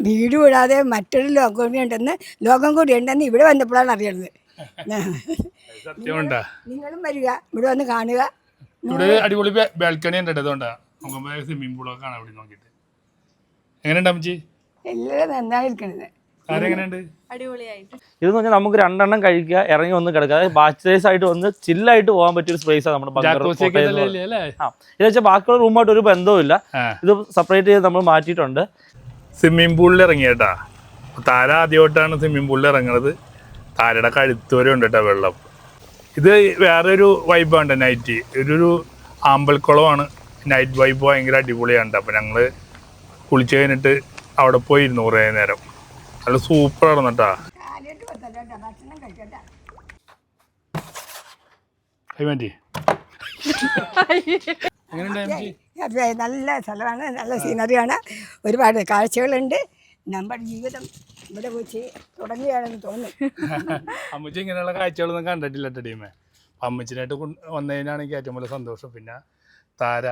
വീട് കൂടാതെ മറ്റൊരു ലോകം കൂടി ഉണ്ടെന്ന് ഇവിടെ വന്നപ്പോഴാണ് അറിയുന്നത്. സത്യമുണ്ടാ? നിങ്ങളും വരിക, ഇവിടെ വന്ന് കാണുക. ഇവിടെ അടിപൊളി ബാൽക്കണി ഉണ്ട്, അതുകൊണ്ടാ നമുക്ക് സ്വിമ്മിംഗ് പൂളൊക്കെ കാണാം ഇവിടെ നോക്കിയിട്ട്. എങ്ങനെയുണ്ട് അമ്മച്ചി? എല്ലാവരും നന്നായിരിക്കണത്. ആരെങ്ങനെയുണ്ട്? അടിപൊളിയായിട്ട്. ഇതെന്ന് പറഞ്ഞാൽ നമുക്ക് 2 എണ്ണം കഴിക്കുക, ഇറങ്ങി വന്ന് കിടക്കുക. അതായത് ബാച്ചിലേഴ്സ് ആയിട്ട് വന്ന് ചില്ലായിട്ട് പോകാൻ പറ്റിയ ഒരു സ്പേസ് ആണ് നമ്മുടെ ബങ്കർ. ഇത് വെച്ചാൽ ബാക്കിയുള്ള റൂമായിട്ട് ഒരു ബന്ധവുമില്ല. ഇത് സെപ്പറേറ്റ് ചെയ്ത് നമ്മൾ മാറ്റിയിട്ടുണ്ട്. സ്വിമ്മിംഗ് പൂളിൽ ഇറങ്ങിയേട്ടാ. താര ആദ്യമായിട്ടാണ് സ്വിമ്മിംഗ് പൂളിൽ ഇറങ്ങുന്നത്. താരയുടെ കഴുത്ത് വരെ ഉണ്ട് കേട്ടോ വെള്ളം. ഇത് വേറൊരു വൈബാണ് നൈറ്റ്. ഇതൊരു ആമ്പൽക്കുളമാണ്. നൈറ്റ് വൈബ് ഭയങ്കര അടിപൊളിയാണ്. അപ്പം ഞങ്ങൾ കുളിച്ച് കഴിഞ്ഞിട്ട് അവിടെ പോയിരുന്നു കുറേ നേരം. നല്ല സൂപ്പറാണ് കേട്ടാ. നല്ല സ്ഥലമാണ്, നല്ല സീനറിയാണ്, ഒരുപാട് കാഴ്ചകളുണ്ട്. നമ്മുടെ ജീവിതം ഇവിടെ വെച്ച് തുടങ്ങിയാണെന്ന് തോന്നുന്നു. അമ്മച്ചി ഇങ്ങനെയുള്ള കാഴ്ചകളൊന്നും കണ്ടിട്ടില്ല ടീമേ. അമ്മച്ചിനായിട്ട് വന്നതിനാണ് എനിക്ക് ഏറ്റവും വലിയ സന്തോഷം. പിന്നെ താര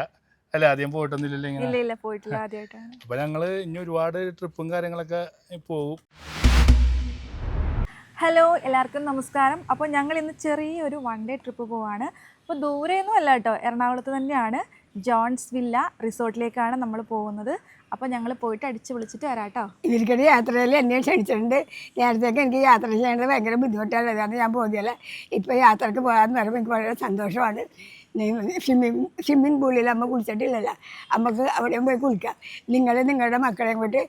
അല്ല ആദ്യം പോയിട്ടൊന്നുമില്ലല്ലോ ഇങ്ങനെ? പോയിട്ടില്ല, ആദ്യമായിട്ടാണ്. അപ്പൊ ഞങ്ങള് ഇനി ഒരുപാട് ട്രിപ്പും കാര്യങ്ങളൊക്കെ പോകും. ഹലോ, എല്ലാവർക്കും നമസ്കാരം. അപ്പോൾ ഞങ്ങൾ ഇന്ന് ചെറിയൊരു 1 ഡേ ട്രിപ്പ് പോവാണ്. അപ്പോൾ ദൂരെയൊന്നും അല്ല കേട്ടോ, എറണാകുളത്ത് തന്നെയാണ്. ജോൺസ് വില്ല റിസോർട്ടിലേക്കാണ് നമ്മൾ പോകുന്നത്. അപ്പോൾ ഞങ്ങൾ പോയിട്ട് അടിച്ച് വിളിച്ചിട്ട് വരാം കേട്ടോ. ഇവർക്കൊരു യാത്രയിൽ എന്നെ ക്ഷണിച്ചിട്ടുണ്ട്. നേരത്തേക്ക് എനിക്ക് യാത്ര ചെയ്യേണ്ടത് ഭയങ്കര ബുദ്ധിമുട്ടാണ്, അതാണ് ഞാൻ പോകുന്നില്ല. ഇപ്പോൾ യാത്രക്ക് പോകാമെന്ന് പറയുമ്പോൾ എനിക്ക് വളരെ സന്തോഷമാണ്. സ്വിമ്മിങ് പൂളിൽ അമ്മ കുളിച്ചിട്ടില്ലല്ലോ, അമ്മക്ക് അവിടെയും പോയി കുളിക്കാം. നിങ്ങളുടെ മക്കളെയും കൊണ്ട്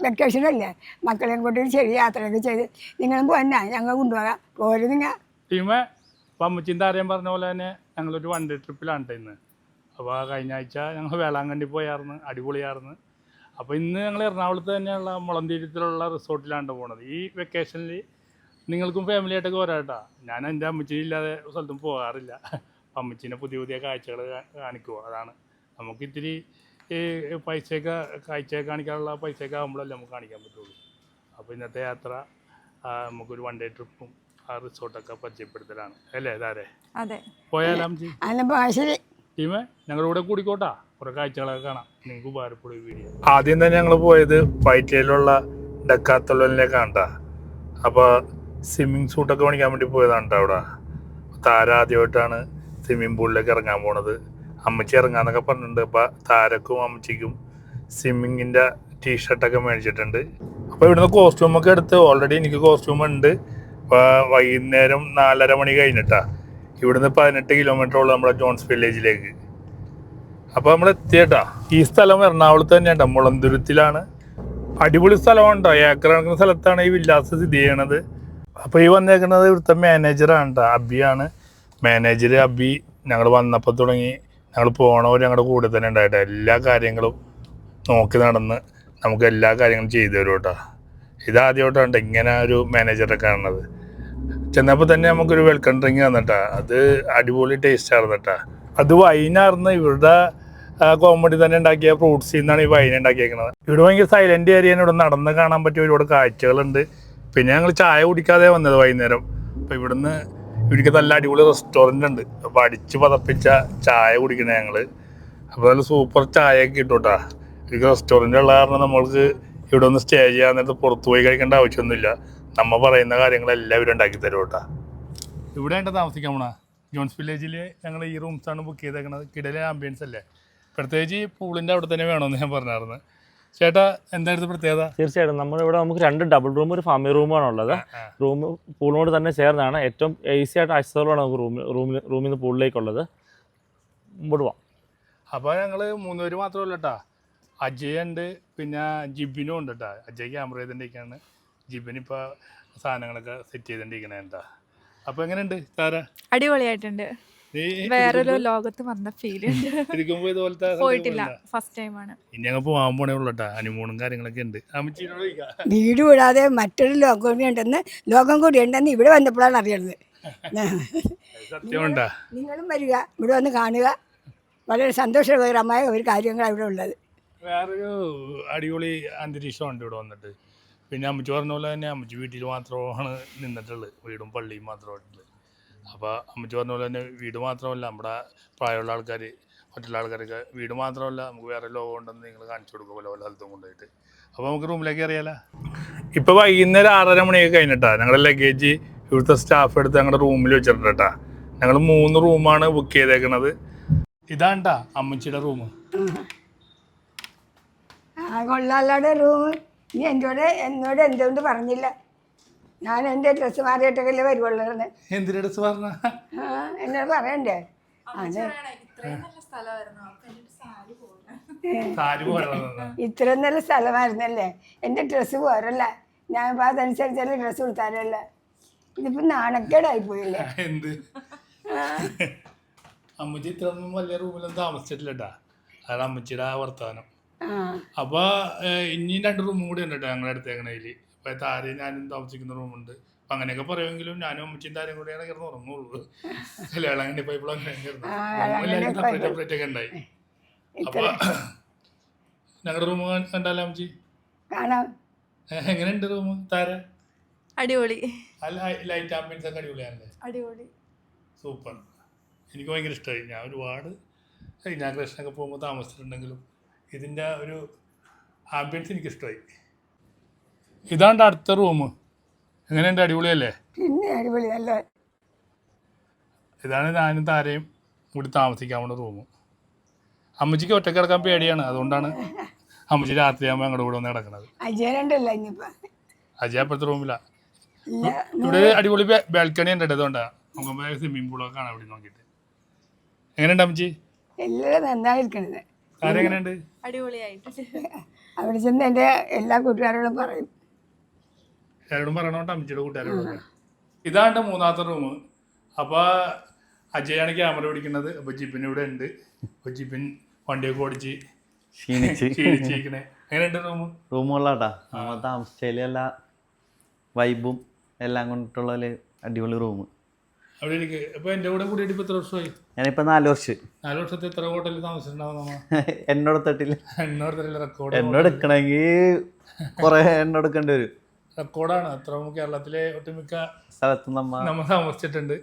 വെക്കേഷനല്ലേ, മക്കളെയും കൊണ്ട് ഒരു ചെറിയ യാത്രയൊക്കെ ചെയ്ത് നിങ്ങളും പോന്നാ ഞങ്ങൾ കൊണ്ടുപോകാം. പോരും നിങ്ങൾ ടീമേ. അപ്പം അമ്മച്ചിൻ്റെ ആരെയും പറഞ്ഞ പോലെ തന്നെ ഞങ്ങളൊരു 1 ഡേ ട്രിപ്പിലാണ് ഇന്ന്. അപ്പോൾ കഴിഞ്ഞ ആഴ്ച ഞങ്ങൾ വേളാങ്കണ്ണി പോയായിരുന്നു, അടിപൊളിയായിരുന്നു. അപ്പോൾ ഇന്ന് ഞങ്ങൾ എറണാകുളത്ത് തന്നെയുള്ള മുളന്തിരത്തിലുള്ള റിസോർട്ടിലാണ് പോകുന്നത്. ഈ വെക്കേഷനിൽ നിങ്ങൾക്കും ഫാമിലിയായിട്ടൊക്കെ വരാട്ടാ. ഞാൻ എൻ്റെ അമ്മച്ചിയില്ലാതെ സ്ഥലത്തും പോകാറില്ല. അമ്മച്ചീനെ പുതിയ പുതിയ കാഴ്ചകൾ കാണിക്കുക, അതാണ് നമുക്ക് ഇത്തിരി കാഴ്ചയൊക്കെ കാണിക്കാനുള്ള പൈസയൊക്കെ ആകുമ്പോഴല്ലേ നമുക്ക് കാണിക്കാൻ പറ്റുള്ളൂ. അപ്പോൾ ഇന്നത്തെ യാത്ര നമുക്കൊരു 1 ഡേ ട്രിപ്പും ആ റിസോർട്ടൊക്കെ പരിചയപ്പെടുത്തലാണ് അല്ലേ താരെ? അതെ, പോയാലോ അമ്മച്ചി? ടീമേ ഞങ്ങളുടെ കൂടെ കൂടിക്കോട്ടാ, കുറേ കാഴ്ചകളൊക്കെ കാണാം, നിങ്ങൾക്ക് ഉപകാരപ്പെടും വീഡിയോ. ആദ്യം തന്നെ ഞങ്ങൾ പോയത് വൈറ്റിലുള്ള ഡക്കാത്തള്ളലിലേക്കാണ് കേട്ടോ. അപ്പോൾ സ്വിമ്മിങ് സൂട്ടൊക്കെ മേടിക്കാൻ വേണ്ടി പോയതാണ് കേട്ടോ അവിടെ. താര ആദ്യമായിട്ടാണ് സ്വിമ്മിംഗ് പൂളിലേക്ക് ഇറങ്ങാൻ പോണത്. അമ്മച്ചി ഇറങ്ങാന്നൊക്കെ പറഞ്ഞിട്ടുണ്ട്. അപ്പോൾ താരക്കും അമ്മച്ചിക്കും സ്വിമ്മിങ്ങിൻ്റെ ടീഷർട്ടൊക്കെ മേടിച്ചിട്ടുണ്ട്. അപ്പോൾ ഇവിടുന്ന് കോസ്റ്റ്യൂമൊക്കെ എടുത്ത് ഓൾറെഡി എനിക്ക് കോസ്റ്റ്യൂം ഉണ്ട്. അപ്പോൾ വൈകുന്നേരം 4:30 മണി കഴിഞ്ഞിട്ടാണ് ഇവിടുന്ന് 18 കിലോമീറ്ററുള്ള നമ്മുടെ ജോൺസ് വില്ലേജിലേക്ക്. അപ്പോൾ നമ്മൾ എത്തിയേട്ടാ. ഈ സ്ഥലം എറണാകുളത്ത് തന്നെയാണ്, മുളന്തുരുത്തിലാണ്. അടിപൊളി സ്ഥലമാണ് കേട്ടോ. ഏക്കർ കണക്കുന്ന സ്ഥലത്താണ് ഈ വില്ലാസ് സ്ഥിതി ചെയ്യണത്. അപ്പോൾ ഈ വന്നേക്കുന്നത് ഇവിടുത്തെ മാനേജറാണ് കേട്ടോ, അബിയാണ് മാനേജർ. അബി ഞങ്ങൾ വന്നപ്പോൾ തുടങ്ങി ഞങ്ങൾ പോകണവർ ഞങ്ങളുടെ കൂടെ തന്നെ ഉണ്ടായിട്ട് എല്ലാ കാര്യങ്ങളും നോക്കി നടന്ന് നമുക്ക് എല്ലാ കാര്യങ്ങളും ചെയ്തു തരും കേട്ടോ. ഇതാദ്യമായിട്ടാണ് ഇങ്ങനെ ഒരു മാനേജറെ കാണുന്നത്. ചെന്നപ്പോൾ തന്നെ നമുക്കൊരു വെൽക്കം ഡ്രിങ്ക് തന്നിട്ടാ. അത് അടിപൊളി ടേസ്റ്റ് ആയിരുന്നു കേട്ടോ. അത് വൈനായിരുന്നു. ഇവരുടെ കോമഡി തന്നെ ഉണ്ടാക്കിയ ഫ്രൂട്ട്സിൽ നിന്നാണ് ഈ വൈൻ ഉണ്ടാക്കിയേക്കുന്നത്. ഇവിടെ ഭയങ്കര സൈലന്റ് ഏരിയയാണ്. ഇവിടെ നടന്ന് കാണാൻ പറ്റിയ ഒരുപാട് കാഴ്ചകളുണ്ട്. പിന്നെ ഞങ്ങൾ ചായ കുടിക്കാതെ വന്നത് വൈകുന്നേരം. അപ്പോൾ ഇവിടുന്ന് ഇവർക്ക് നല്ല അടിപൊളി റെസ്റ്റോറൻ്റ് ഉണ്ട്. അപ്പോൾ അടിച്ച് പതപ്പിച്ച ചായ കുടിക്കണേ ഞങ്ങൾ. അപ്പോൾ നല്ല സൂപ്പർ ചായയൊക്കെ കിട്ടും കേട്ടോ. ഇവർക്ക് റെസ്റ്റോറൻ്റ് ഉള്ള കാരണം നമ്മൾക്ക് ഇവിടെ ഒന്ന് സ്റ്റേ ചെയ്യാൻ നേരത്ത് പുറത്ത് പോയി കഴിക്കേണ്ട ആവശ്യമൊന്നുമില്ല. നമ്മൾ പറയുന്ന കാര്യങ്ങളെല്ലാം ഇവർ ഉണ്ടാക്കി തരും കേട്ടോ. ഇവിടെ ഉണ്ട് താമസിക്കാൻ പോണ ജോൺസ് വില്ലേജിൽ ഞങ്ങൾ ഈ റൂംസാണ് ബുക്ക് ചെയ്തേക്കുന്നത്. കിടലെ ആംബിയൻസ് അല്ലേ, പ്രത്യേകിച്ച് ഈ പൂളിൻ്റെ അവിടെ തന്നെ വേണമെന്ന് ഞാൻ പറഞ്ഞായിരുന്നു. ചേട്ടാ എന്തായിരുന്നു പ്രത്യേകത? തീർച്ചയായിട്ടും നമ്മളിവിടെ നമുക്ക് 2 ഡബിൾ റൂം, ഒരു ഫാമിലി റൂമാണ് ഉള്ളത്. റൂം പൂളിനോട് തന്നെ ചേർന്നാണ്. ഏറ്റവും ഈസി ആയിട്ട് ആക്സസബിളാണ് നമുക്ക് റൂമിൽ നിന്ന് പൂളിലേക്കുള്ളത്. മുമ്പോട്ട് പോവാം. അപ്പോൾ ഞങ്ങൾ 3 പേര് മാത്രമല്ല കേട്ടോ. അജയ് ഉണ്ട്, പിന്നെ ജിബിനും ഉണ്ട് കേട്ടോ. അജയ് ക്യാമറ ചെയ്തുകൊണ്ടിരിക്കുകയാണ്, ജിബിന് ഇപ്പോൾ സാധനങ്ങളൊക്കെ സെറ്റ് ചെയ്തുകൊണ്ടിരിക്കണേ എന്താ. അപ്പോൾ എങ്ങനെയുണ്ട് താര? അടിപൊളിയായിട്ടുണ്ട്. വേറൊരു ലോകത്ത് വന്ന ഫീല്. പോയിട്ടില്ല, ഫസ്റ്റ് ടൈമാണ്. ഇനി ഞങ്ങൾ പോകാൻ പോണേ ഉള്ളൂ കേട്ടോ. ഹണിമൂണും കാര്യങ്ങളൊക്കെ ഉണ്ട്. വീട് കൂടാതെ മറ്റൊരു ലോകം കൂടി ഉണ്ടെന്ന് ഇവിടെ വന്നപ്പോഴാണ് അറിയുന്നത്. സത്യമുണ്ടാ? നിങ്ങളും വരിക, ഇവിടെ വന്ന് കാണുക. വളരെ സന്തോഷകരമായ ഒരു കാര്യങ്ങളാണ് ഇവിടെ ഉള്ളത്. വേറൊരു അടിപൊളി അന്തരീക്ഷമുണ്ട് ഇവിടെ വന്നിട്ട്. പിന്നെ അമ്മച്ചി പറഞ്ഞ പോലെ തന്നെ അമ്മച്ചി വീട്ടിൽ മാത്രമാണ് നിന്നിട്ടുള്ളത്, വീടും പള്ളിയും മാത്രമായിട്ടുള്ളത്. അപ്പോൾ അമ്മച്ചി പറഞ്ഞ പോലെ തന്നെ വീട് മാത്രമല്ല, നമ്മുടെ പ്രായമുള്ള ആൾക്കാർ മറ്റുള്ള ആൾക്കാരൊക്കെ വീട് മാത്രമല്ല നമുക്ക് വേറെ ലോകം ഉണ്ടെന്ന് നിങ്ങൾ കാണിച്ചു കൊടുക്കുക പല പല സ്ഥലത്തും കൊണ്ടുപോയിട്ട്. അപ്പോൾ നമുക്ക് റൂമിലേക്ക് അറിയാലോ. ഇപ്പോൾ വൈകുന്നേരം 6:30 മണിയൊക്കെ കഴിഞ്ഞിട്ടാ ഞങ്ങളുടെ ലഗേജ് ഇവിടുത്തെ സ്റ്റാഫ് എടുത്ത് ഞങ്ങളുടെ റൂമിൽ വെച്ചിട്ടുണ്ട് കേട്ടാ. ഞങ്ങൾ 3 റൂമാണ് ബുക്ക് ചെയ്തേക്കണത്. ഇതാണ്ടാ അമ്മച്ചിയുടെ റൂം. കൊള്ളാല്ലാടെ റൂം. നീ എന്നോട് എന്തുകൊണ്ട് പറഞ്ഞില്ല? ഞാൻ എൻ്റെ ഡ്രസ്സ് മാറിയിട്ടൊക്കെ വരുവുള്ളൂ. എന്തിനാ ഡ്രസ്സ് പറഞ്ഞ? എന്നോട് പറയണ്ടേ? അത് ഇത്രയും നല്ല സ്ഥലമായിരുന്നല്ലേ. എൻ്റെ ഡ്രസ്സ് പോരല്ല, ഞാൻ ഇപ്പോൾ അതനുസരിച്ചല്ലേ ഡ്രസ്സ് കൊടുത്താലല്ല. ഇതിപ്പോൾ നാണക്കേടായി പോയില്ലേ? എന്ത് അമ്മച്ചി ഇത്രയൊന്നും വലിയ റൂമിലൊന്നും താമസിച്ചിട്ടില്ലട്ടാ. അതാണ് അമ്മച്ചിയുടെ ആ വർത്തമാനം. അപ്പൊ ഇനിയും 2 റൂമും കൂടി ഉണ്ട് കേട്ടോ ഞങ്ങളുടെ അടുത്തേക്കണേല്. ഇപ്പൊ താരയും ഞാനും താമസിക്കുന്ന റൂമുണ്ട്. അപ്പൊ അങ്ങനെയൊക്കെ പറയുമെങ്കിലും ഞാനും അമ്മച്ചിയും താരം കൂടിയാണ് കിടന്ന് ഉറങ്ങുള്ളൂ. കല്യാണം കഴിഞ്ഞപ്പോ ഇപ്പോൾ അങ്ങനെ സെപ്പറേറ്റ് ഒക്കെ ഉണ്ടായി. അപ്പൊ ഞങ്ങളുടെ റൂം കണ്ടാലോ അമ്മച്ചി? എങ്ങനെയുണ്ട് റൂം താര? അടിപൊളി. ലൈറ്റ് ആംബിയൻസ് ഒക്കെ അടിപൊളിയാണല്ലേ? അടിപൊളി, സൂപ്പർ. എനിക്ക് ഭയങ്കര ഇഷ്ടമായി. ഞാൻ ഒരുപാട് ഇനാഗ്രേഷനൊക്കെ പോകുമ്പോൾ താമസിച്ചിട്ടുണ്ടെങ്കിലും ഇതിൻ്റെ ഒരു ആംബിയൻസ് എനിക്കിഷ്ടമായി. ഇതാണ്ട് അടുത്ത റൂം. എങ്ങനെയുണ്ട്? അടിപൊളിയല്ലേ? പിന്നെ അടിപൊളിയല്ലേ. ഇതാണ് ഞാനും താരയും കൂടി താമസിക്കാൻ പോണ റൂം. അമ്മച്ചിക്ക് ഒറ്റയ്ക്ക് കിടക്കാൻ പേടിയാണ്, അതുകൊണ്ടാണ് അമ്മച്ചി രാത്രിയാകുമ്പോൾ ഞങ്ങളുടെ കൂടെ വന്ന് കിടക്കണത്. അജയനുണ്ടല്ലോ ഇനിയിപ്പോൾ. അജയ അപ്പോഴത്തെ റൂമിലാണ്. ഇവിടെ അടിപൊളി ബാൽക്കണി ഉണ്ട്. അതുകൊണ്ടാണ് നമുക്ക് സ്വിമ്മിംഗ് പൂളൊക്കെ കാണാം ഇവിടെ നോക്കിയിട്ട്. എങ്ങനെയുണ്ട് അമ്മച്ചി? എല്ലാവരും നന്നായിരിക്കണത്. താരം എങ്ങനെയുണ്ട്? അടിപൊളിയായിട്ട്. അവിടെ ചെന്ന് എൻ്റെ എല്ലാ കൂട്ടുകാരോടും പറയും. എല്ലാവരോടും പറയണോണ്ട് അമ്മച്ചിയുടെ കൂട്ടുകാരോട്. ഇതാണ് 3ാമത്തെ റൂം. അപ്പോൾ അജയാണ് ക്യാമറ പിടിക്കുന്നത്. അപ്പോൾ ജിബിൻ ഇവിടെ ഉണ്ട്. അപ്പോൾ ജിബിൻ വണ്ടിയൊക്കെ ഓടിച്ച് ക്ഷീണിച്ചിരിക്കണേ. എങ്ങനെയുണ്ട് റൂം? കൊള്ളാട്ടാ. നമ്മൾ താമസിച്ചതിൽ എല്ലാ വൈബും എല്ലാം കൊണ്ടിട്ടുള്ള അടിപൊളി റൂം. അവിടെ എനിക്ക് ഇപ്പൊ എന്റെ കൂടെ കൂടിയിട്ട് ഇപ്പൊ എത്ര വർഷമായി? ഞാനിപ്പോ 4 വർഷം. 4 വർഷത്തെ എത്ര ഹോട്ടലിൽ താമസിച്ചിട്ടുണ്ടാവും? എണ്ണോടത്തിട്ടില്ല. റെക്കോർഡ് എണ്ണെടുക്കണമെങ്കിൽ കുറെ എണ്ണെടുക്കേണ്ടി വരും. റെക്കോർഡാണ്. അത്ര കേരളത്തിലെ ഒട്ടുമിക്ക സ്ഥലത്ത് നമ്മൾ താമസിച്ചിട്ടുണ്ട്.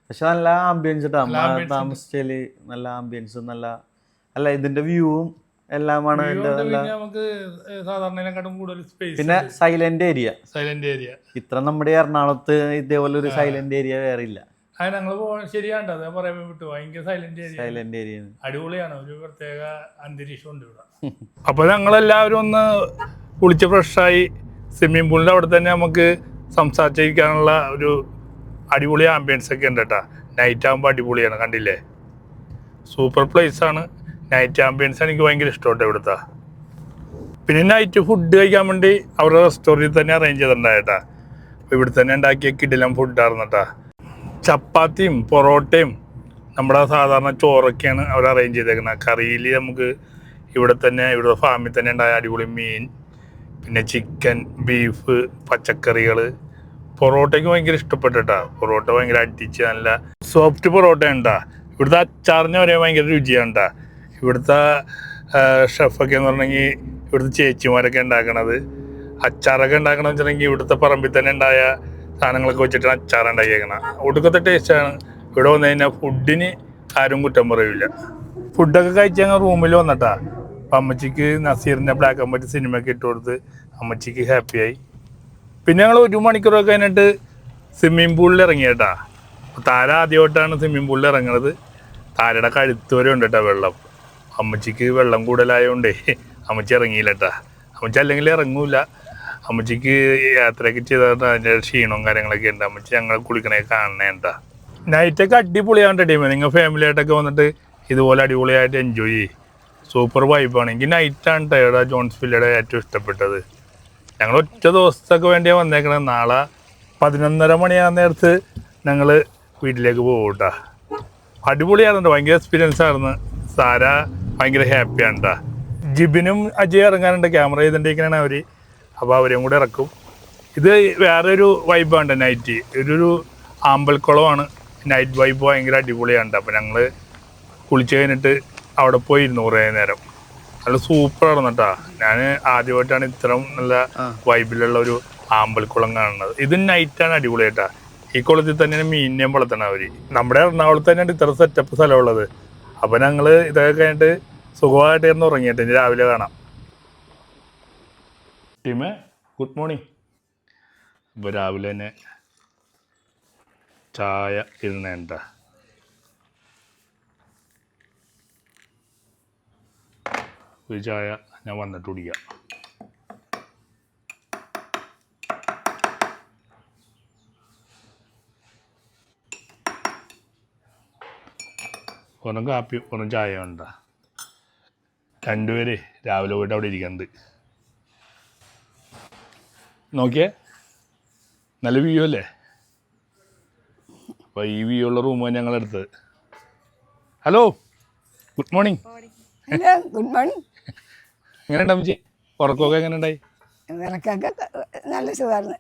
പക്ഷെ നല്ല ആംബിയൻസ് താമസിച്ചാല്. നല്ല ആംബിയൻസും നല്ല അല്ല ഇതിന്റെ വ്യൂവും എല്ലാമാണ്. നമുക്ക് സാധാരണ കൂടുതൽ സ്പേസ്. പിന്നെ സൈലന്റ് ഏരിയ. ഇത്ര നമ്മുടെ എറണാകുളത്ത് ഇതേപോലെ ഒരു സൈലന്റ് ഏരിയ വേറെ ഇല്ല. ഞങ്ങള് ശരിയാണ്ട് അത് പറയാൻ വിട്ടു. ഭയങ്കര സൈലന്റ് ഏരിയ അടിപൊളിയാണ്. ഒരു പ്രത്യേക അന്തരീക്ഷം ഉണ്ട് ഇവിടെ. അപ്പൊ ഞങ്ങളെല്ലാവരും ഒന്ന് കുളിച്ച് ഫ്രഷായി സ്വിമ്മിംഗ് പൂളിന്റെ അവിടെ തന്നെ നമുക്ക് സംസാരിച്ചിരിക്കാനുള്ള ഒരു അടിപൊളി ആംബിയൻസ് ഒക്കെ ഉണ്ട് കേട്ടാ. നൈറ്റ് ആകുമ്പോൾ അടിപൊളിയാണ്. കണ്ടില്ലേ? സൂപ്പർ പ്ലേസ് ആണ്. നൈറ്റ് ആംബിയൻസ് എനിക്ക് ഭയങ്കര ഇഷ്ടപ്പെട്ടു ഇവിടുത്തെ. പിന്നെ നൈറ്റ് ഫുഡ് കഴിക്കാൻ വേണ്ടി അവരുടെ റെസ്റ്റോറൻറ്റിൽ തന്നെ അറേഞ്ച് ചെയ്തിട്ടുണ്ടായിട്ടാ. ഇവിടെ തന്നെ ഉണ്ടാക്കിയ കിടിലം ഫുഡായിരുന്നു കേട്ടാ. ചപ്പാത്തിയും പൊറോട്ടയും നമ്മുടെ സാധാരണ ചോറൊക്കെയാണ് അവർ അറേഞ്ച് ചെയ്തേക്കുന്നത്. കറിയിൽ നമുക്ക് ഇവിടെ ഫാമിൽ തന്നെ ഉണ്ടായ അടിപൊളി മീൻ, പിന്നെ ചിക്കൻ, ബീഫ്, പച്ചക്കറികൾ. പൊറോട്ടയ്ക്ക് ഭയങ്കര ഇഷ്ടപ്പെട്ടിട്ടാ. പൊറോട്ട ഭയങ്കര അടിച്ച് നല്ല സോഫ്റ്റ് പൊറോട്ട ഉണ്ടാ. ഇവിടുത്തെ അച്ചാറിന് വരെ ഭയങ്കര രുചിയാണ് കേട്ടാ. ഇവിടുത്തെ ഷെഫൊക്കെ എന്ന് പറഞ്ഞെങ്കിൽ ഇവിടുത്തെ ചേച്ചിമാരൊക്കെ ഉണ്ടാക്കണത്. അച്ചാറൊക്കെ ഉണ്ടാക്കണമെന്ന് വെച്ചിട്ടുണ്ടെങ്കിൽ ഇവിടുത്തെ പറമ്പിൽ തന്നെ ഉണ്ടായ സാധനങ്ങളൊക്കെ വെച്ചിട്ടാണ് അച്ചാർ ഉണ്ടാക്കിയേക്കണം. ഒടുക്കത്തെ ടേസ്റ്റാണ്. ഇവിടെ വന്നു കഴിഞ്ഞാൽ ഫുഡിന് ആരും കുറ്റം പറയില്ല. ഫുഡൊക്കെ കഴിച്ച് ഞങ്ങൾ റൂമിൽ വന്നിട്ടാ. അപ്പം അമ്മച്ചിക്ക് നസീറിൻ്റെ ബ്ലാക്ക് ആൻഡ് വൈറ്റ് സിനിമയൊക്കെ ഇട്ട് കൊടുത്ത് അമ്മച്ചിക്ക് ഹാപ്പിയായി. പിന്നെ ഞങ്ങൾ 1 മണിക്കൂറൊക്കെ കഴിഞ്ഞിട്ട് സ്വിമ്മിംഗ് പൂളിൽ ഇറങ്ങിയേട്ടാ. താര ആദ്യമായിട്ടാണ് സ്വിമ്മിംഗ് പൂളിൽ ഇറങ്ങുന്നത്. താരയുടെ കഴുത്ത് വരെ ഉണ്ട് കേട്ടോ വെള്ളം. അമ്മച്ചിക്ക് വെള്ളം കൂടുതലായതുകൊണ്ടേ അമ്മച്ചി ഇറങ്ങിയില്ല കേട്ടാ. അമ്മച്ചി അല്ലെങ്കിൽ ഇറങ്ങൂല. അമ്മച്ചിക്ക് യാത്രയൊക്കെ ചെയ്തിട്ട് അതിൻ്റെ ക്ഷീണവും കാര്യങ്ങളൊക്കെ ഉണ്ട്. അമ്മച്ചി ഞങ്ങൾ കുളിക്കണേ കാണണേ കേട്ടാ. നൈറ്റൊക്കെ അടിപൊളിയാണ്ട് ടീം. നിങ്ങൾ ഫാമിലി ആയിട്ടൊക്കെ വന്നിട്ട് ഇതുപോലെ അടിപൊളിയായിട്ട് എൻജോയ് ചെയ്യും. സൂപ്പർ വൈബാണ്. എനിക്ക് നൈറ്റാണ് ടയർഡ് ജോൺസ് വില്ലയുടെ ഏറ്റവും ഇഷ്ടപ്പെട്ടത്. ഞങ്ങൾ ഒറ്റ ദിവസത്തൊക്കെ വേണ്ടിയാണ് വന്നേക്കണത്. നാളെ 11:30 മണിയാകുന്ന നേരത്ത് ഞങ്ങൾ വീട്ടിലേക്ക് പോകും കേട്ടോ. അടിപൊളിയായിരുന്നു. ഭയങ്കര എക്സ്പീരിയൻസ് ആയിരുന്നു. സാര ഭയങ്കര ഹാപ്പിയാണ് കേട്ടോ. ജിബിനും അജയ് ഇറങ്ങാനുണ്ട്. ക്യാമറ ചെയ്തിട്ടിരിക്കണാണ് അവർ. അപ്പോൾ അവരെയും കൂടെ ഇറക്കും. ഇത് വേറെ ഒരു വൈബാണ് നൈറ്റ്. ഒരു ആമ്പൽക്കുളമാണ്. നൈറ്റ് വൈബ് ഭയങ്കര അടിപൊളിയാണ്. അപ്പോൾ ഞങ്ങൾ കുളിച്ച് കഴിഞ്ഞിട്ട് അവിടെ പോയിരുന്നു കുറേ നേരം. നല്ല സൂപ്പറായിരുന്നു കേട്ടോ. ഞാൻ ആദ്യമായിട്ടാണ് ഇത്രയും നല്ല വൈബിലുള്ള ഒരു ആമ്പൽക്കുളം കാണുന്നത്. ഇത് നൈറ്റാണ് അടിപൊളി കേട്ടാ. ഈ കുളത്തിൽ തന്നെയാണ് മീനിനെയും വളർത്തണം അവർ. നമ്മുടെ എറണാകുളത്ത് തന്നെയാണ് ഇത്ര സെറ്റപ്പ് സ്ഥലമുള്ളത്. അപ്പോൾ ഞങ്ങൾ ഇതൊക്കെ കഴിഞ്ഞിട്ട് സുഖമായിട്ട് ഇരുന്ന് ഉറങ്ങിയിട്ട് ഇനി രാവിലെ കാണാം. ടീമേ ഗുഡ് മോർണിംഗ്. ഇപ്പോൾ രാവിലെ തന്നെ ചായ ഇരുന്നേണ്ട. ഒരു ചായ ഞാൻ വന്നിട്ട് കുടിക്കാം. ഒന്നും കാപ്പി ഒന്നും ചായ വേണ്ട. രണ്ടുപേര് രാവിലെ പോയിട്ട് അവിടെ ഇരിക്കുന്നുണ്ട്. നോക്കിയേ, നല്ല വ്യൂ അല്ലേ? അപ്പോൾ ഈ വ്യൂ ഉള്ള റൂമാണ് ഞങ്ങളെടുത്തത്. Hello, good morning. Hello, good morning. എങ്ങനെ ഉണ്ട് അമ്മച്ചി? ഉറക്കമൊക്കെ എങ്ങനെ ഉണ്ടായി? ഉറക്കൊക്കെ നല്ല സുഖമാണ്.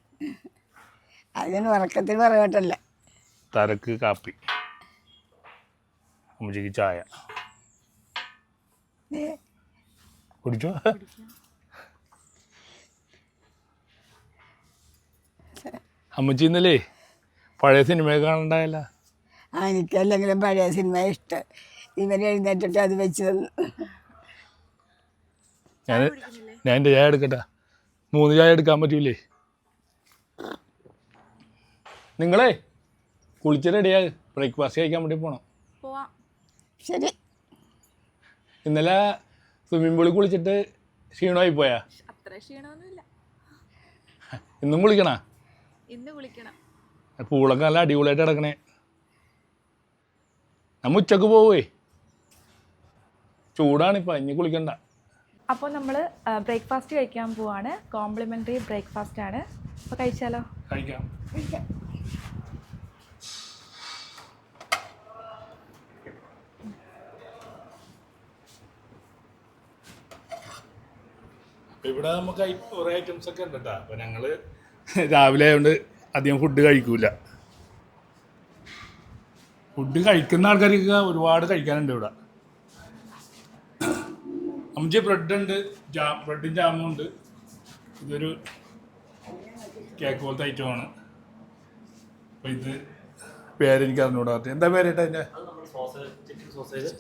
അതിന് ഉറക്കത്തിൽ പറയട്ടല്ല. തരക്ക് കാപ്പി, അമ്മച്ചിക്ക് ചായ. കുടിച്ചോ? അമ്മച്ചി ഇന്നല്ലേ പഴയ സിനിമയൊക്കെ കാണണ്ടായല്ല? എനിക്കല്ലെങ്കിലും പഴയ സിനിമ ഇഷ്ടം. ഇവർ എഴുന്നേറ്റിട്ട് അത് വെച്ച് തന്നു. ഞാൻ എൻ്റെ ചായ എടുക്കട്ടെ? 3 ചായ എടുക്കാൻ പറ്റൂലേ? നിങ്ങളെ കുളിച്ച് റെഡിയാകും, ബ്രേക്ക്ഫാസ്റ്റ് കഴിക്കാൻ വേണ്ടി പോകണം. ശരി. ഇന്നലെ സ്വിമ്മിംഗ് പൂളിൽ കുളിച്ചിട്ട് ക്ഷീണമായി പോയാ? അത്ര ക്ഷീണമൊന്നുമില്ല. ഇന്നും കുളിക്കണ? ഇന്ന് കുളിക്കണം. പൂളൊക്കെ നല്ല അടിപൊളിയായിട്ട് കിടക്കണേ. നമ്മ ഉച്ചക്ക് പോവേ, ചൂടാണിപ്പോൾ, ഇനി കുളിക്കണ്ട. അപ്പോൾ നമ്മൾ ബ്രേക്ക്ഫാസ്റ്റ് കഴിക്കാൻ പോവാണ്. കോംപ്ലിമെൻ്ററി ബ്രേക്ക്ഫാസ്റ്റ് ആണ്. അപ്പോൾ കഴിച്ചാലോ? കഴിക്കാം. ഇവിടെ നമുക്ക് കുറേ ഐറ്റംസ് ഒക്കെ ഉണ്ട് കേട്ടോ. അപ്പോൾ ഞങ്ങൾ രാവിലെ ആയതുകൊണ്ട് അധികം ഫുഡ് കഴിക്കൂല. ഫുഡ് കഴിക്കുന്ന ആൾക്കാർക്ക് ഒരുപാട് കഴിക്കാനുണ്ട് ഇവിടെ. അമ്മച്ചി ബ്രെഡ് ഉണ്ട്, ബ്രെഡും ജാമും ഉണ്ട്. ഇതൊരു കേക്ക് പോലത്തെ ഐറ്റമാണ്. അപ്പോൾ ഇത് പേരെനിക്ക് അറിഞ്ഞൂടാ. എന്താ പേരായിട്ട് അതിൻ്റെ?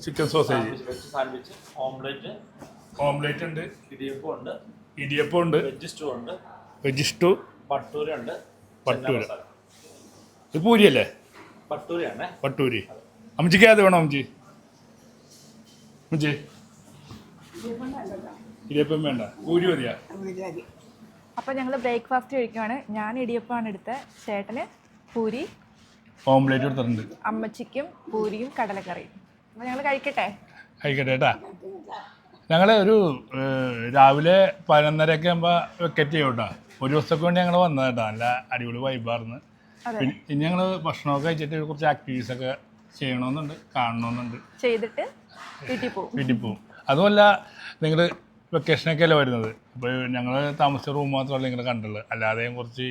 ചിക്കൻ സോസേജ്, ഓംലേറ്റ് ഉണ്ട്, ഇടിയപ്പം ഉണ്ട്, വെജ് സ്റ്റൂ, പട്ടൂര. ഇത് പൂരിയല്ലേ? പട്ടൂരി. അമ്മച്ചിക്ക് അത് വേണോ? അമ്മച്ചി ഇടിയപ്പം വേണ്ട, പൂരി മതിയാ? അപ്പോൾ ഞങ്ങൾ ബ്രേക്ക്ഫാസ്റ്റ് കഴിക്കുവാണ്. ഞാൻ ഇടിയപ്പമാണ് എടുത്തത്, ചേട്ടന് പൂരി, ഓംലേറ്റ് എടുത്തിട്ടുണ്ട്, അമ്മച്ചിക്കും പൂരിയും കടലക്കറിയും. അപ്പോൾ ഞങ്ങൾ കഴിക്കട്ടെ? കഴിക്കട്ടെ കേട്ടാ. ഞങ്ങൾ ഒരു രാവിലെ 11:30 ആകുമ്പോൾ വെക്കറ്റ് ചെയ്യും കേട്ടോ. ഒരു ദിവസമൊക്കെ വേണ്ടി ഞങ്ങൾ വന്നത് കേട്ടോ. നല്ല അടിപൊളി വൈബായിരുന്നു. പിന്നെ ഇനി ഞങ്ങൾ ഭക്ഷണമൊക്കെ കഴിച്ചിട്ട് കുറച്ച് ആക്ടിവിറ്റീസ് ഒക്കെ ചെയ്യണമെന്നുണ്ട്, കാണണമെന്നുണ്ട്. ചെയ്തിട്ട് വീട്ടിൽ പോകും. അതുമല്ല, നിങ്ങൾ വെക്കേഷനൊക്കെ അല്ലേ വരുന്നത്. അപ്പോൾ ഞങ്ങൾ താമസിച്ച റൂം മാത്രമല്ല നിങ്ങൾ കണ്ടുള്ളത്, അല്ലാതെയും കുറച്ച്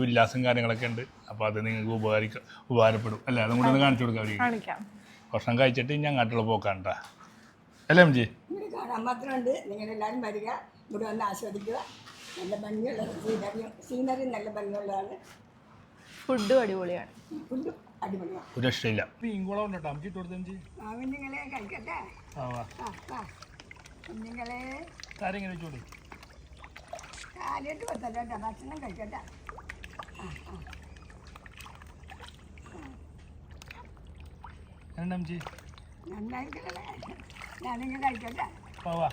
വില്ലാസും കാര്യങ്ങളൊക്കെ ഉണ്ട്. അപ്പോൾ അത് നിങ്ങൾക്ക് ഉപകാരപ്പെടും അല്ലേ? അതും കൂടി ഒന്ന് കാണിച്ചു കൊടുക്കാം. ഭക്ഷണം കഴിച്ചിട്ട് ഇനി അങ്ങോട്ടുള്ള പോക്കാണ്ട അല്ലേ അമ്മച്ചി? കാണാൻ മാത്രമുണ്ട്. നിങ്ങളെല്ലാവരും വരിക, ഇവിടെ വന്ന് ആസ്വദിക്കുക. നല്ല ഭംഗിയുള്ള സീനറി നല്ല ഭംഗിയുള്ളതാണ്. ഫുഡും അടിപൊളിയാണ്. ഫുഡും അടിപൊളിയാണ്, ഒരു രക്ഷയില്ല. മീൻകുളം ഉണ്ടോ അമ്മച്ചി? ഇട്ട് കൊടുത്ത അമ്മച്ചി കുഞ്ഞുങ്ങളെ കഴിക്കട്ടെ. കുഞ്ഞുങ്ങളെ കാര്യം വെച്ചോളൂ. കാലിട്ട് വെത്തല്ലേട്ടാ, ഭക്ഷണം കഴിക്കട്ടെ. അമ്മച്ചി നന്നായിരിക്കണേ. ഞാനിങ്ങനെ കഴിക്കട്ടെ. വാ,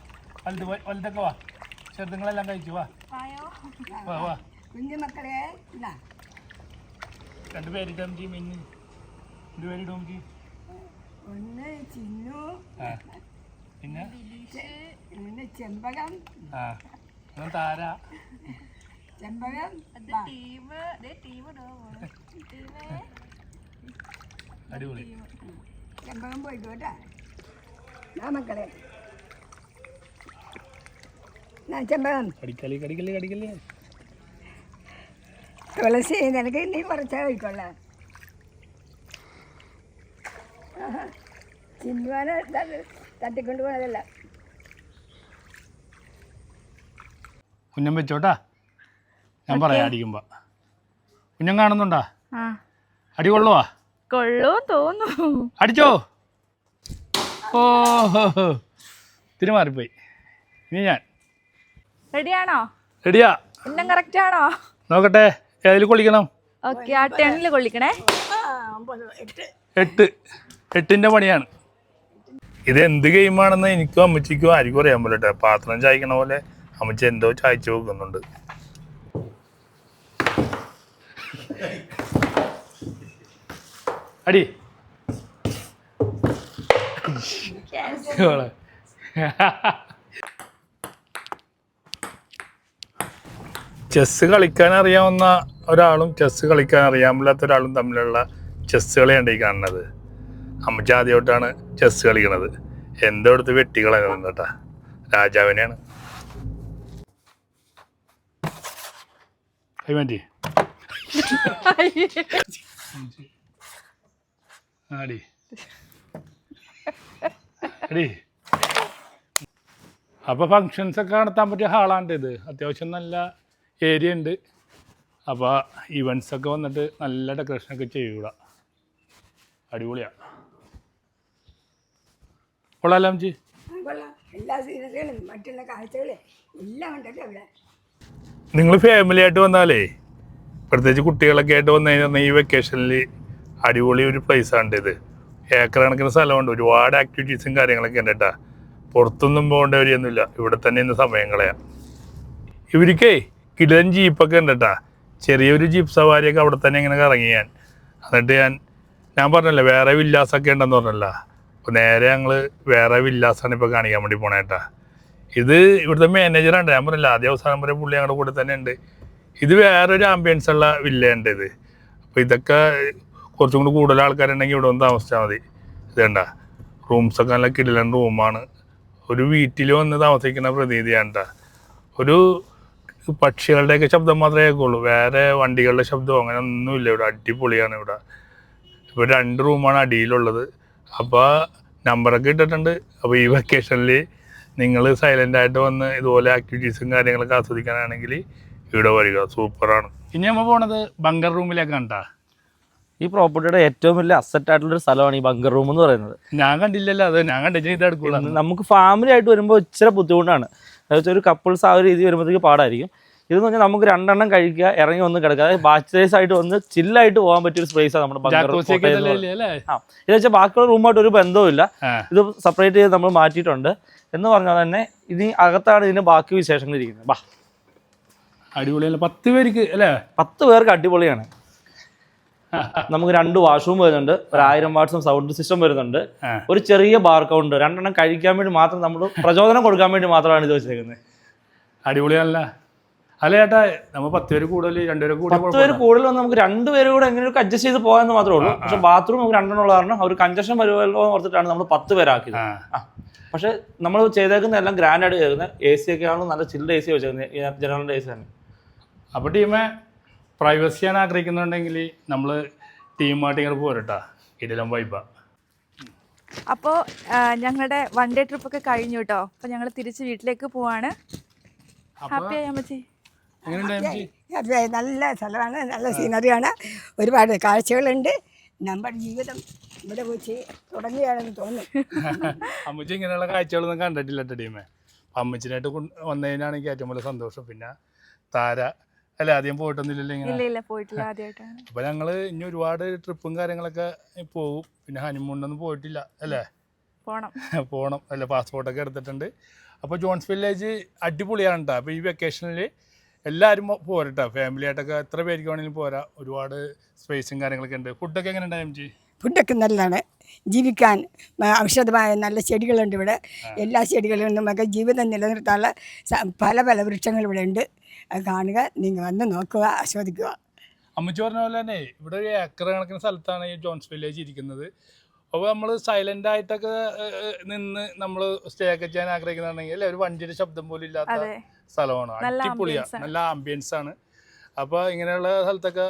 വലുതൊക്കെ വാ, ചെറുതുങ്ങളെല്ലാം കഴിച്ചു വാ. വാ കുഞ്ഞു മക്കളെ എന്നാ 2 പേരിട്ട് അമ്മച്ചി. മെയിൻ 2 പേരിടും അമ്മച്ചി. ഒന്ന് ചിന്നു, പിന്നെ ചെമ്പകം, താര, ചെമ്പകം. അടിപൊളി. ചെമ്പകം പോയിട്ട് കേട്ടാ. മക്കളെ ചെമ്പകം. കടിക്കല്ലേ. തുളസി നിനക്ക് ഇനി കുറച്ചാൽ കഴിക്കൊള്ള. ചിന്തുവാനെ തട്ടിക്കൊണ്ട് പോയതല്ല. കുഞ്ഞൻ വെച്ചോട്ടാ, ഞാൻ പറയാം അടിക്കുമ്പോ. കുഞ്ഞൻ കാണുന്നുണ്ടാ? അടി കൊള്ളുവാ? കൊള്ളൂ തോന്നുന്നു. അടിച്ചോ? ഓ, തിരി മാറിപ്പോയി. ഇനി ഞാൻ റെഡിയാണോ? റെഡിയാ? എണ്ണം കറക്റ്റ് ആണോ? നോക്കട്ടെ ഏതിൽ കൊള്ളിക്കണം. ഓക്കെ, ആ 10ൽ കൊള്ളിക്കണേ. 8ന്റെ പണിയാണ് ഇത്. എന്ത് ഗെയിമാണെന്ന് എനിക്കും അമ്മച്ചിക്കും ആർക്കും അറിയാൻ പോലെ. പാത്രം ചായക്കണ പോലെ അമ്മച്ചി എന്തോ ചായച്ചു വെക്കുന്നുണ്ട്. അടി ചെസ് കളിക്കാൻ അറിയാവുന്ന ഒരാളും ചെസ് കളിക്കാൻ അറിയാമില്ലാത്ത ഒരാളും തമ്മിലുള്ള ചെസ് കളിയാണ് ഈ കാണുന്നത്. അമ്മച്ചി ആദ്യമായിട്ടാണ് ചെസ് കളിക്കണത്. എന്തോ എടുത്ത് വെട്ടിക്കളയുന്നത് കേട്ടാ. രാജാവിനെയാണ്. കൈമാറ്റി ആടി അടി. അപ്പോൾ ഫങ്ഷൻസ് ഒക്കെ നടത്താൻ പറ്റിയ ഹാളാണ് ഇത്. അത്യാവശ്യം നല്ല ഏരിയ ഉണ്ട്. അപ്പോൾ ഇവൻറ്റ്സ് ഒക്കെ വന്നിട്ട് നല്ല ഡെക്കറേഷനൊക്കെ ചെയ്യൂട. അടിപൊളിയാണ്. കൊള്ളാലോ അമ്മച്ചി? എല്ലാ സീനറികളും മറ്റുള്ള കാഴ്ചകളും എല്ലാം ഉണ്ടല്ലോ ഇവിടെ. നിങ്ങൾ ഫാമിലി ആയിട്ട് വന്നാലേ, പ്രത്യേകിച്ച് കുട്ടികളൊക്കെ ആയിട്ട് വന്നു കഴിഞ്ഞാൽ ഈ വെക്കേഷനിൽ അടിപൊളി ഒരു പ്ലേസാണ് ഇത്. ഏക്കർ കണക്കിന് സ്ഥലമുണ്ട്. ഒരുപാട് ആക്ടിവിറ്റീസും കാര്യങ്ങളൊക്കെ ഉണ്ട് കേട്ടാ. പുറത്തൊന്നും പോകേണ്ട വരിയൊന്നുമില്ല. ഇവിടെ തന്നെ ഇന്ന് സമയം കളയാം. ഇവർക്കേ കിടൻ ജീപ്പൊക്കെ ഉണ്ട് കേട്ടാ. ചെറിയൊരു ജീപ്പ് സവാരിയൊക്കെ അവിടെ തന്നെ ഇങ്ങനെ കറങ്ങി ഞാൻ. എന്നിട്ട് ഞാൻ പറഞ്ഞല്ലേ വേറെ വില്ലാസൊക്കെ ഉണ്ടെന്ന് പറഞ്ഞല്ല. അപ്പോൾ നേരെ ഞങ്ങൾ വേറെ വില്ലാസാണ് ഇപ്പോൾ കാണിക്കാൻ വേണ്ടി പോണേട്ടാ. ഇത് ഇവിടുത്തെ മാനേജറാണ്. ഞാൻ പറഞ്ഞില്ല ആദ്യ അവസാനം വരെ പുള്ളി ഞങ്ങളുടെ കൂടെ തന്നെ ഉണ്ട്. ഇത് വേറൊരു ആംബിയൻസ് ഉള്ള വില്ലയുണ്ട് ഇത്. അപ്പോൾ ഇതൊക്കെ കുറച്ചും കൂടി കൂടുതൽ ആൾക്കാരുണ്ടെങ്കിൽ ഇവിടെ ഒന്ന് താമസിച്ചാൽ മതി. ഇതേണ്ട റൂംസൊക്കെ നല്ല കിടിലൻ റൂമാണ്. ഒരു വീട്ടിൽ വന്ന് താമസിക്കുന്ന പ്രതീതിയാണ് കേട്ടോ. ഒരു പക്ഷികളുടെയൊക്കെ ശബ്ദം മാത്രമേ കേൾക്കുള്ളൂ. വേറെ വണ്ടികളുടെ ശബ്ദമോ അങ്ങനെ ഒന്നുമില്ല ഇവിടെ. അടിപൊളിയാണ് ഇവിടെ. ഇപ്പോൾ 2 റൂമാണ് അടിയിലുള്ളത്. അപ്പോൾ നമ്പറൊക്കെ ഇട്ടിട്ടുണ്ട്. അപ്പോൾ ഈ വെക്കേഷനിൽ നിങ്ങൾ സൈലൻ്റായിട്ട് വന്ന് ഇതുപോലെ ആക്ടിവിറ്റീസും കാര്യങ്ങളൊക്കെ ആസ്വദിക്കാനാണെങ്കിൽ ഇവിടെ വരിക. സൂപ്പറാണ്. ഇനി നമ്മൾ പോണത് ബങ്കർ റൂമിലേക്കാണ് കേട്ടോ. ഈ പ്രോപ്പർട്ടിയുടെ ഏറ്റവും വലിയ അസറ്റ് ആയിട്ടുള്ളൊരു സ്ഥലമാണ് ഈ ബങ്കർ റൂം എന്ന് പറയുന്നത്. ഞാൻ കണ്ടില്ലല്ലോ അത്. ഞാൻ കണ്ടിട്ട് ഇത് എടുക്കുക. നമുക്ക് ഫാമിലി ആയിട്ട് വരുമ്പോൾ ഇച്ചിരി ബുദ്ധിമുട്ടാണ്. അതായത് ഒരു കപ്പിൾസ് ആ ഒരു രീതി വരുമ്പോഴത്തേക്ക് പാടായിരിക്കും. ഇതെന്ന് പറഞ്ഞാൽ നമുക്ക് 2 എണ്ണം കഴിക്കുക, ഇറങ്ങി ഒന്ന് കിടക്കുക. അതായത് ബാച്ചിലേഴ്സ് ആയിട്ട് വന്ന് ചില്ലായിട്ട് പോകാൻ പറ്റിയ ഒരു സ്പേസാണ് നമ്മുടെ ബങ്കർ റൂം. ഇത് വെച്ചാൽ ബാക്കിയുള്ള റൂമായിട്ട് ഒരു ബന്ധവുമില്ല. ഇത് സെപ്പറേറ്റ് ചെയ്ത് നമ്മൾ മാറ്റിയിട്ടുണ്ട്. എന്ന് പറഞ്ഞാൽ തന്നെ ഇനി അകത്താണ് ഇതിന് ബാക്കി വിശേഷങ്ങൾ ഇരിക്കുന്നത്. ബാ അടിപൊളിയല്ല. 10 പേർക്ക് അല്ലേ? 10 പേർക്ക് അടിപൊളിയാണ്. നമുക്ക് 2 വാഷ്റൂം വരുന്നുണ്ട്. 1000 വാട്ട്സും സൗണ്ട് സിസ്റ്റം വരുന്നുണ്ട്. ഒരു ചെറിയ ബാർ കൗണ്ടർ. 2 എണ്ണം കഴിക്കാൻ വേണ്ടി മാത്രം, നമ്മൾ പ്രചോദനം കൊടുക്കാൻ വേണ്ടി മാത്രമാണ് ഇത് വെച്ചേക്കുന്നത്. അടിപൊളിയാണല്ല. അല്ല ചേട്ടാ, നമ്മൾ 10 പേര് കൂടുതൽ 2 പേര് കൂടുതൽ 10 പേര് കൂടുതൽ വന്ന് നമുക്ക് 2 പേര് കൂടെ എങ്ങനെയൊക്കെ അഡ്ജസ്റ്റ് ചെയ്ത് പോകാമെന്ന് മാത്രമേ ഉള്ളൂ. പക്ഷെ ബാത്റൂം നമുക്ക് 2 ഉള്ള കാരണം ഒരു കൺജഷൻ വരുമല്ലോ എന്ന് ഓർത്തിട്ടാണ് നമ്മൾ 10 പേരാക്കിയത്. പക്ഷെ നമ്മൾ ചെയ്തേക്കുന്ന എല്ലാം ഗ്രാൻഡ് ആയിട്ട് ചെയ്തേക്കുന്നത്. AC ഒക്കെ ആണെങ്കിലും നല്ല ചിൽഡ് AC വെച്ചേക്കുന്നത്. ജനറൽ AC തന്നെ. അപ്പോൾ ടീമെ പ്രൈവസി ചെയ്യാൻ ആഗ്രഹിക്കുന്നുണ്ടെങ്കിൽ നമ്മൾ ടീമായിട്ട് ഇങ്ങനെ പോരട്ടാ. ഇതിലും വൈബാ. അപ്പോൾ ഞങ്ങളുടെ 1 ഡേ ട്രിപ്പൊക്കെ കഴിഞ്ഞു കേട്ടോ. അപ്പോൾ ഞങ്ങൾ തിരിച്ച് വീട്ടിലേക്ക് പോവാണ്. ഹാപ്പിയായി അമ്മച്ചി? നല്ല സ്ഥലമാണ്, നല്ല സീനറിയാണ്, ഒരുപാട് കാഴ്ചകളുണ്ട്. നമ്മുടെ ജീവിതം ഇവിടെ വെച്ച് തുടങ്ങുകയാണെന്ന് തോന്നുന്നു. അമ്മച്ചി ഇങ്ങനെയുള്ള കാഴ്ചകളൊന്നും കണ്ടിട്ടില്ല ടീമേ. അമ്മച്ചിനായിട്ട് വന്നതിനാണെങ്കിൽ ഏറ്റവും വലിയ സന്തോഷം. പിന്നെ താര അല്ല ആദ്യം പോയിട്ടൊന്നുമില്ലല്ലോ ഇങ്ങനെ? ഇല്ല, പോയിട്ടില്ല, ആദ്യമായിട്ടാണ്. അപ്പോൾ ഞങ്ങൾ ഇനി ഒരുപാട് ട്രിപ്പും കാര്യങ്ങളൊക്കെ പോകും. പിന്നെ ഹണിമൂണൊന്നും പോയിട്ടില്ല അല്ലേ? പോകണം അല്ല, പാസ്പോർട്ടൊക്കെ എടുത്തിട്ടുണ്ട്. അപ്പോൾ ജോൺസ് വില്ലേജ് അടിപൊളിയാണ് കേട്ടോ. അപ്പോൾ ഈ വെക്കേഷനിൽ എല്ലാവരും പോരട്ടോ. ഫാമിലി ആയിട്ടൊക്കെ എത്ര പേർക്ക് വേണമെങ്കിലും പോരാ. ഒരുപാട് സ്പേസും കാര്യങ്ങളൊക്കെ ഉണ്ട്. ഫുഡൊക്കെ എങ്ങനെ ഉണ്ടാകും ജി? ഫുഡൊക്കെ നല്ലതാണ്. ജീവിക്കാൻ ഔഷധമായ നല്ല ചെടികളുണ്ട് ഇവിടെ. എല്ലാ ചെടികളിലും നമുക്ക് ജീവിതം നിലനിർത്താനുള്ള പല വൃക്ഷങ്ങൾ ഇവിടെ ഉണ്ട്. അത് കാണുക, നിങ്ങൾ വന്ന് നോക്കുക, ആസ്വദിക്കുക. അമ്മച്ചി പറഞ്ഞ പോലെ തന്നെ ഇവിടെ ഒരു ഏക്കർ കണക്കിന് സ്ഥലത്താണ് ഈ ജോൺസ് വില്ലേജ് ഇരിക്കുന്നത്. അപ്പോൾ നമ്മൾ സൈലൻ്റ് ആയിട്ടൊക്കെ നിന്ന് നമ്മൾ സ്റ്റേ ഒക്കെ ചെയ്യാൻ ആഗ്രഹിക്കുന്നുണ്ടെങ്കിൽ അല്ലേ, ഒരു വണ്ടിയുടെ ശബ്ദം പോലും ഇല്ലാത്ത സ്ഥലമാണ്. അടിപൊളിയാണ്, നല്ല ആംബിയൻസ് ആണ്. അപ്പോൾ ഇങ്ങനെയുള്ള സ്ഥലത്തൊക്കെ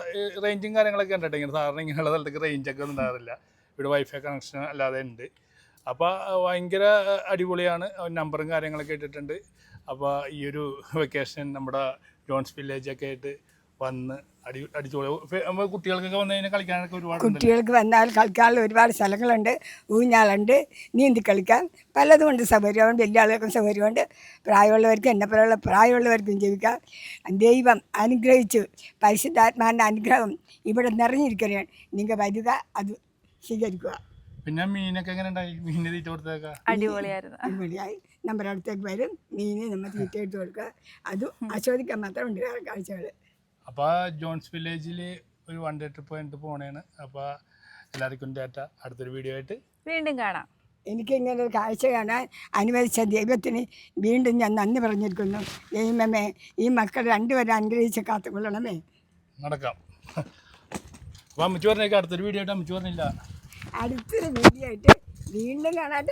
റേഞ്ചും കാര്യങ്ങളൊക്കെ ഉണ്ട് കേട്ടോ. ഇങ്ങനെ സാറിന് ഇങ്ങനെയുള്ള സ്ഥലത്തൊക്കെ റേഞ്ചൊക്കെ ഒന്നും ഉണ്ടാകാറില്ല. ഇവിടെ വൈഫൈ കണക്ഷൻ അല്ലാതെ ഉണ്ട്. അപ്പോൾ ഭയങ്കര അടിപൊളിയാണ്. നമ്പറും കാര്യങ്ങളൊക്കെ ഇട്ടിട്ടുണ്ട്. അപ്പോൾ ഈ ഒരു വെക്കേഷൻ നമ്മുടെ ജോൺസ് വില്ലേജൊക്കെ ആയിട്ട് വന്ന് അടിച്ചോളൂ. കുട്ടികൾക്കൊക്കെ വന്നു കഴിഞ്ഞാൽ കളിക്കാനൊക്കെ ഒരുപാട് കുട്ടികൾക്ക് വന്നാൽ കളിക്കാനുള്ള ഒരുപാട് സ്ഥലങ്ങളുണ്ട്, ഊഞ്ഞാലുണ്ട്, നീന്തി കളിക്കാൻ പലതുകൊണ്ട് സൗകര്യമുണ്ട്. വലിയ ആളുകൾക്കും സൗകര്യമുണ്ട്, പ്രായമുള്ളവർക്കും എന്നെപ്പോലുള്ള പ്രായമുള്ളവർക്കും ജീവിക്കാം. ദൈവം അനുഗ്രഹിച്ചു, പരിശുദ്ധാത്മാവിൻ്റെ അനുഗ്രഹം ഇവിടെ നിറഞ്ഞിരിക്കുകയാണ്. നിങ്ങൾ വരിക, അത് സ്വീകരിക്കുക. പിന്നെ മീനൊക്കെ എങ്ങനെ ഉണ്ടായി? മീനിന് തീറ്റ കൊടുത്തേക്കാം അടിപൊളിയായിരുന്നു. അടിപൊളിയായി. നമ്മുടെ അടുത്തേക്ക് വരും, മീന് നമ്മൾ തീറ്റ എടുത്ത് കൊടുക്കുക. അതും ആസ്വദിക്കാൻ മാത്രം ഉണ്ട് കാഴ്ചകൾ. അപ്പോൾ ജോൺസ് വില്ലേജിൽ ഒരു 1 ഡേ ട്രിപ്പ് കഴിഞ്ഞിട്ട് പോണേണ്. അപ്പോൾ എല്ലാവർക്കും ടാറ്റ. അടുത്തൊരു വീഡിയോ ആയിട്ട് വീണ്ടും കാണാം. എനിക്കിങ്ങനെ ഒരു കാഴ്ച കാണാൻ അനുവദിച്ച ദൈവത്തിന് വീണ്ടും ഞാൻ നന്ദി പറഞ്ഞിരിക്കുന്നു. ദൈവമേ, ഈ മക്കൾ രണ്ടുപേരും അനുഗ്രഹിച്ച് കാത്തുകൊള്ളണമേ. നടക്കാം. അപ്പോൾ അമ്മച്ചു പറഞ്ഞേക്കാം അടുത്തൊരു വീഡിയോ ആയിട്ട്. അമ്മച്ചു പറഞ്ഞില്ല അടുത്തൊരു വീഡിയോ ആയിട്ട് വീണ്ടും കാണാം.